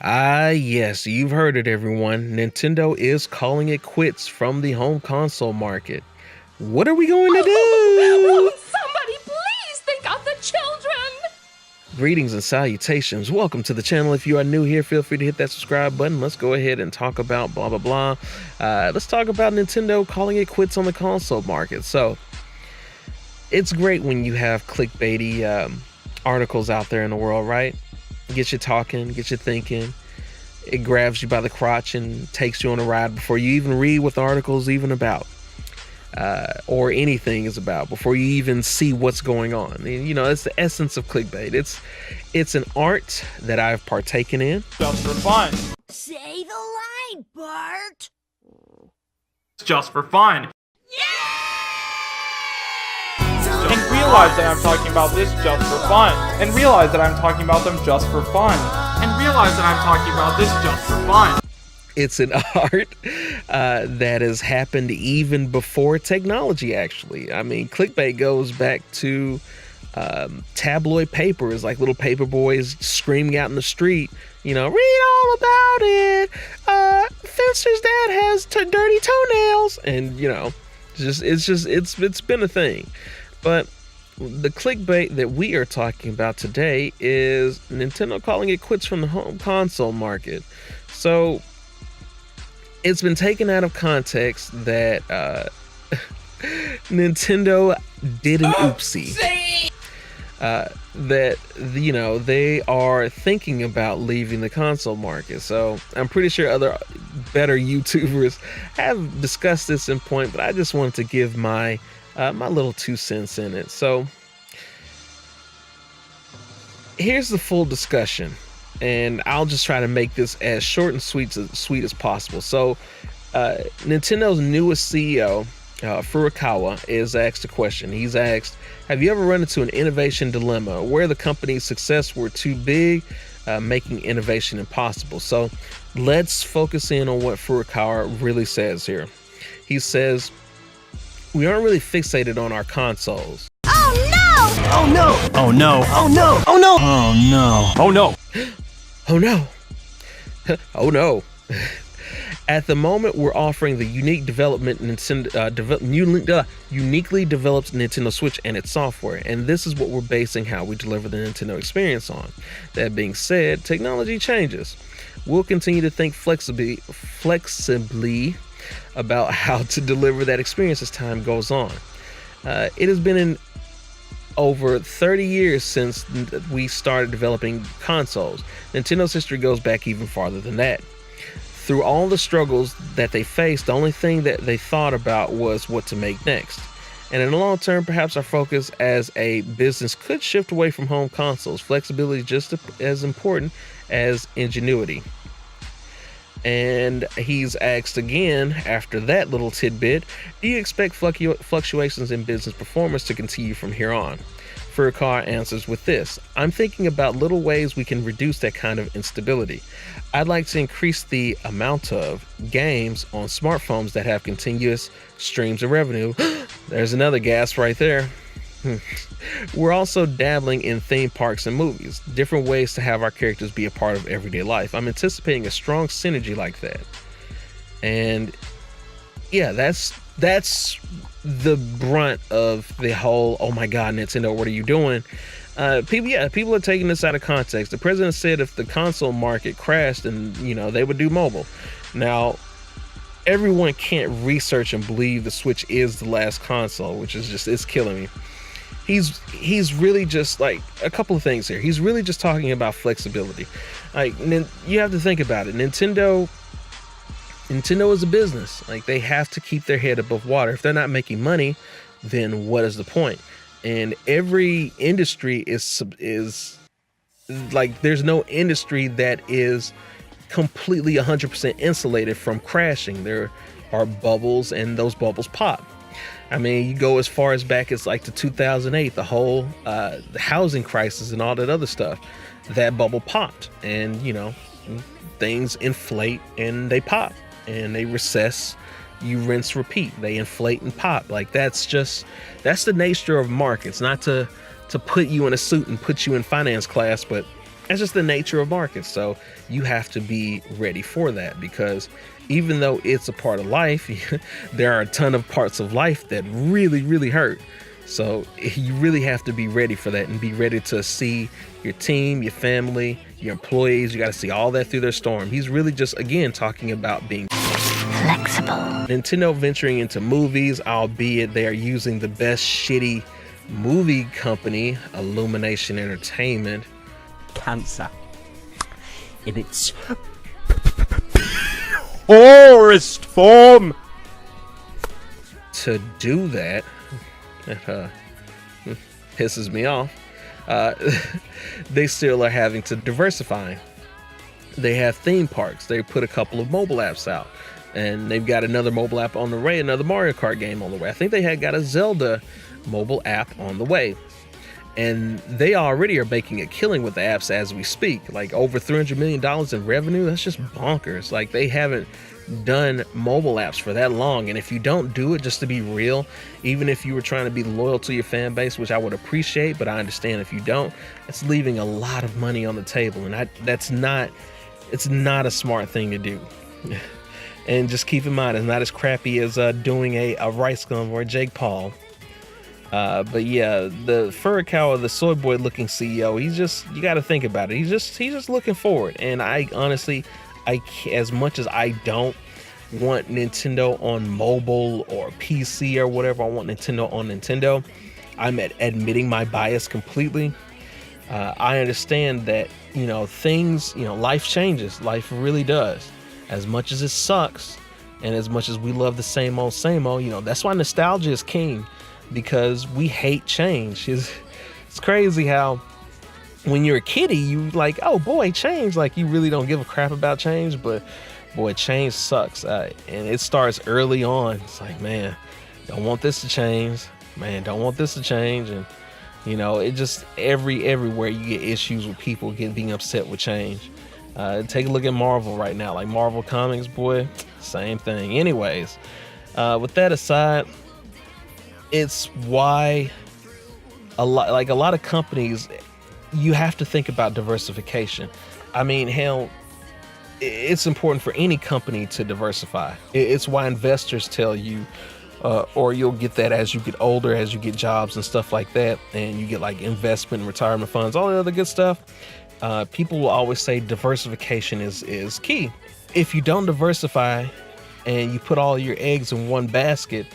Yes, you've heard it, everyone. Nintendo is calling it quits from the home console market. What are we going to do? Won't somebody please think of the children? Greetings and salutations. Welcome to the channel. If you are new here, feel free to hit that subscribe button. Let's go ahead and talk about blah, blah, blah. Let's talk about Nintendo calling it quits on the console market. So, it's great when you have clickbaity articles out there in the world, right? Get you talking, get you thinking. It grabs you by the crotch and takes you on a ride before you even read what the article's even about, or anything is about, before you even see what's going on. You know, it's the essence of clickbait. It's an art that I've partaken in. Just for fun. Say the line, Bart. Just for fun. And realize that I'm talking about this just for fun. And realize that I'm talking about them just for fun. And realize that I'm talking about this just for fun. It's an art that has happened even before technology, actually. I mean, clickbait goes back to tabloid papers, like little paper boys screaming out in the street, you know, read all about it. Fencer's dad has dirty toenails. And, you know, it's been a thing. But the clickbait that we are talking about today is Nintendo calling it quits from the home console market. So it's been taken out of context that Nintendo did an oopsie. That, you know, they are thinking about leaving the console market. So I'm pretty sure other better YouTubers have discussed this in point, but I just wanted to give my little 2 cents in it. So here's the full discussion, and I'll just try to make this as short and sweet as possible. So Nintendo's newest CEO, Furukawa, is asked a question. He's asked, have you ever run into an innovation dilemma where the company's success were too big, making innovation impossible? So let's focus in on what Furukawa really says here. He says, we aren't really fixated on our consoles. Oh no! Oh no! Oh no! Oh no! Oh no! Oh no! Oh no! Oh no! At the moment, we're offering the uniquely developed Nintendo Switch and its software, and this is what we're basing how we deliver the Nintendo experience on. That being said, technology changes. We'll continue to think flexibly about how to deliver that experience as time goes on. It has been in over 30 years since we started developing consoles. Nintendo's history goes back even farther than that. Through all the struggles that they faced, the only thing that they thought about was what to make next. And in the long term, perhaps our focus as a business could shift away from home consoles. Flexibility is just as important as ingenuity. And he's asked again, after that little tidbit, do you expect fluctuations in business performance to continue from here on? Furukawa answers with this, I'm thinking about little ways we can reduce that kind of instability. I'd like to increase the amount of games on smartphones that have continuous streams of revenue. There's another gasp right there. We're also dabbling in theme parks and movies, different ways to have our characters be a part of everyday life. I'm anticipating a strong synergy like that. And yeah, that's the brunt of the whole, oh my god, Nintendo, what are you doing? People are taking this out of context. The president said if the console market crashed, and you know, they would do mobile. Now, everyone can't research and believe the Switch is the last console, which is just, it's killing me. He's really just, like, a couple of things here. He's really just talking about flexibility. Like, you have to think about it. Nintendo is a business. Like, they have to keep their head above water. If they're not making money, then what is the point? And every industry is like, there's no industry that is completely 100% insulated from crashing. There are bubbles, and those bubbles pop. I mean, you go as far as back as like to 2008, the whole the housing crisis and all that other stuff. That bubble popped, and you know, things inflate and they pop, and they recess. You rinse, repeat. They inflate and pop. Like, that's the nature of markets. Not to put you in a suit and put you in finance class, but That's just the nature of markets. So you have to be ready for that, because even though it's a part of life, there are a ton of parts of life that really, really hurt. So you really have to be ready for that and be ready to see your team, your family, your employees. You got to see all that through their storm. He's really just, again, talking about being Flexible. Nintendo venturing into movies, albeit they are using the best shitty movie company, Illumination Entertainment. Cancer. In its poorest form. To do that, it pisses me off. They still are having to diversify. They have theme parks. They put a couple of mobile apps out, and they've got another mobile app on the way, another Mario Kart game on the way. I think they had got a Zelda mobile app on the way, and they already are making a killing with the apps as we speak. Like over $300 million in revenue. That's just bonkers. Like, they haven't done mobile apps for that long, and if you don't do it, just to be real, even if you were trying to be loyal to your fan base, which I would appreciate, but I understand if you don't, it's leaving a lot of money on the table, and it's not a smart thing to do. And just keep in mind, it's not as crappy as doing a Rice Gum or a Jake Paul. But yeah, the Furukawa, the soy boy looking CEO, you got to think about it. He's just looking forward. And I honestly, as much as I don't want Nintendo on mobile or PC or whatever, I want Nintendo on Nintendo. I'm admitting my bias completely. I understand that, things, life changes. Life really does. As much as it sucks, and as much as we love the same old, that's why nostalgia is king, because we hate change. It's crazy how when you're a kiddie, you like, oh boy, change. Like, you really don't give a crap about change, but boy, change sucks. And it starts early on. It's like, man, don't want this to change. Man, don't want this to change. And, it just everywhere you get issues with people being upset with change. Take a look at Marvel right now. Like, Marvel Comics, boy, same thing. Anyways, with that aside, it's why a lot of companies, you have to think about diversification. I mean, hell, it's important for any company to diversify. It's why investors tell you, or you'll get that as you get older, as you get jobs and stuff like that, and you get like investment and retirement funds, all the other good stuff. People will always say diversification is key. If you don't diversify and you put all your eggs in one basket,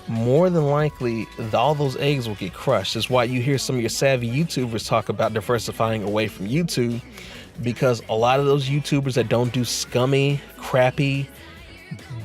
more than likely all those eggs will get crushed. That's why you hear some of your savvy YouTubers talk about diversifying away from YouTube, because a lot of those YouTubers that don't do scummy, crappy,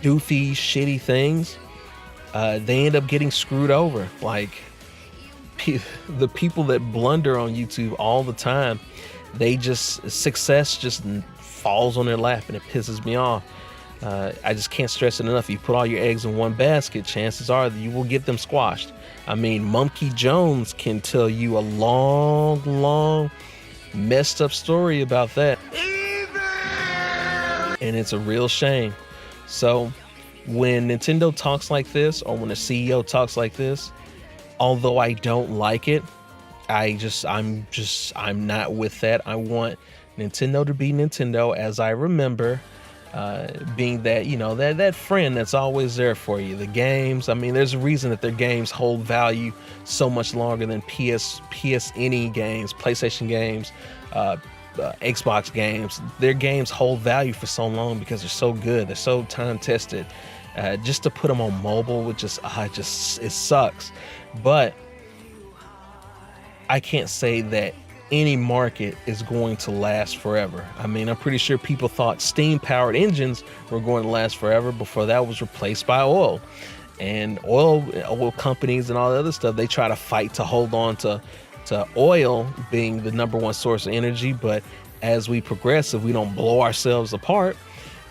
doofy, shitty things, they end up getting screwed over. Like, the people that blunder on YouTube all the time, success just falls on their lap, and it pisses me off. I just can't stress it enough. If you put all your eggs in one basket, chances are that you will get them squashed. I mean, Monkey Jones can tell you a long, messed up story about that. And it's a real shame. So when Nintendo talks like this, or when a CEO talks like this, although I don't like it, I'm not with that. I want Nintendo to be Nintendo as I remember, being that, that friend that's always there for you. The games, I mean, there's a reason that their games hold value so much longer than PSN games, PlayStation games, Xbox games. Their games hold value for so long because they're so good. They're so time tested. Just to put them on mobile, it sucks. But I can't say that any market is going to last forever. I mean, I'm pretty sure people thought steam-powered engines were going to last forever before that was replaced by oil. And oil companies and all the other stuff, they try to fight to hold on to oil being the number one source of energy. But as we progress, if we don't blow ourselves apart,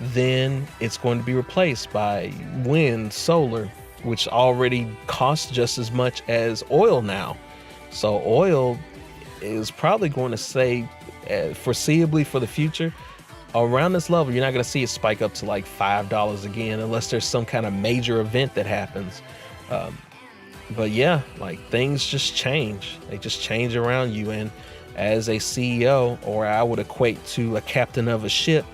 then it's going to be replaced by wind, solar, which already costs just as much as oil now. So oil is probably going to stay foreseeably for the future around this level. You're not going to see it spike up to like $5 again unless there's some kind of major event that happens. But yeah, like, things just change. They just change around you, and as a CEO, or I would equate to a captain of a ship,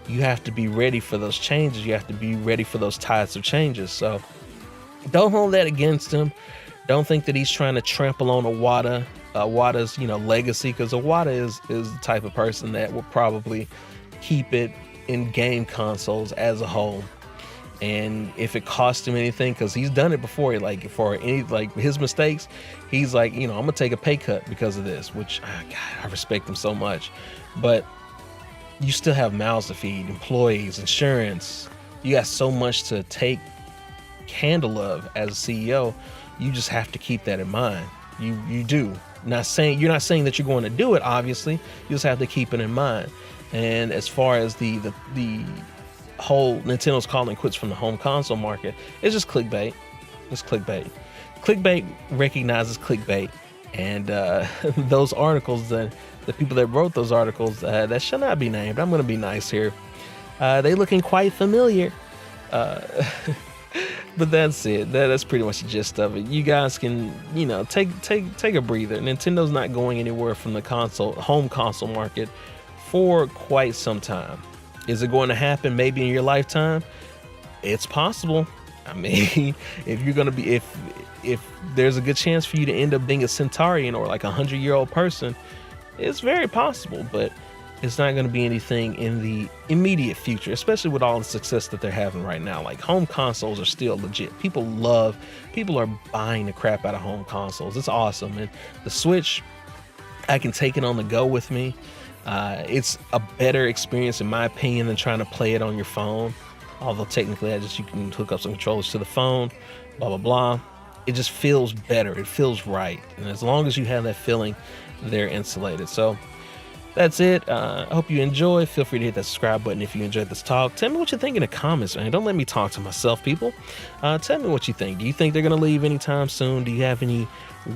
you have to be ready for those changes. You have to be ready for those tides of changes. So don't hold that against him. Don't think that he's trying to trample on Wada's, legacy, because Wada is the type of person that will probably keep it in game consoles as a whole. And if it costs him anything, because he's done it before, like for any his mistakes, he's like, I'm gonna take a pay cut because of this, which God, I respect him so much. But you still have mouths to feed, employees, insurance. You got so much to take handle of as a CEO. You just have to keep that in mind. You do. You're not saying that you're going to do it, obviously. You just have to keep it in mind. And as far as the whole Nintendo's calling quits from the home console market, it's just clickbait. It's clickbait. Clickbait recognizes clickbait, and those articles, the people that wrote those articles that shall not be named, I'm going to be nice here, they looking quite familiar. But that's it. That's pretty much the gist of it. You guys can, take a breather. Nintendo's not going anywhere from the home console market for quite some time. Is it going to happen maybe in your lifetime? It's possible. I mean, if there's a good chance for you to end up being a centurion or like 100-year-old person, it's very possible, but it's not going to be anything in the immediate future, especially with all the success that they're having right now. Like, home consoles are still legit. People are buying the crap out of home consoles. It's awesome. And the Switch, I can take it on the go with me. It's a better experience, in my opinion, than trying to play it on your phone. Although technically, you can hook up some controllers to the phone, blah, blah, blah. It just feels better. It feels right. And as long as you have that feeling, they're insulated. So that's it. I hope you enjoy. Feel free to hit that subscribe button if you enjoyed this talk. Tell me what you think in the comments, man. Don't let me talk to myself, people. Tell me what you think. Do you think they're going to leave anytime soon? Do you have any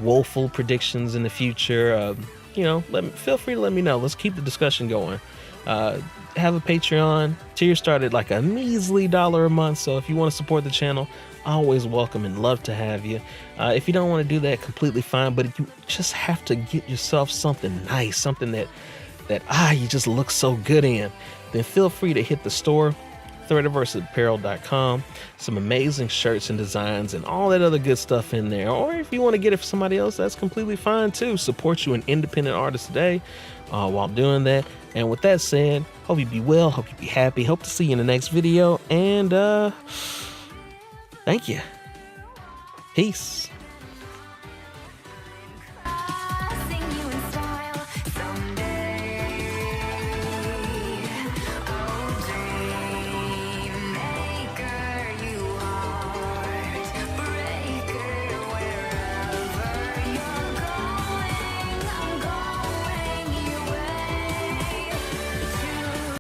woeful predictions in the future? Feel free to let me know. Let's keep the discussion going. Have a Patreon. Tier started like a measly $1 a month. So if you want to support the channel, always welcome and love to have you. If you don't want to do that, completely fine. But you just have to get yourself something nice, something that you just look so good in, then feel free to hit the store, thrilled.Apparel.com. Some amazing shirts and designs and all that other good stuff in there. Or if you want to get it for somebody else, that's completely fine too. Support you an independent artist today while doing that. And with that said, hope you be well, hope you be happy, hope to see you in the next video, and thank you. Peace.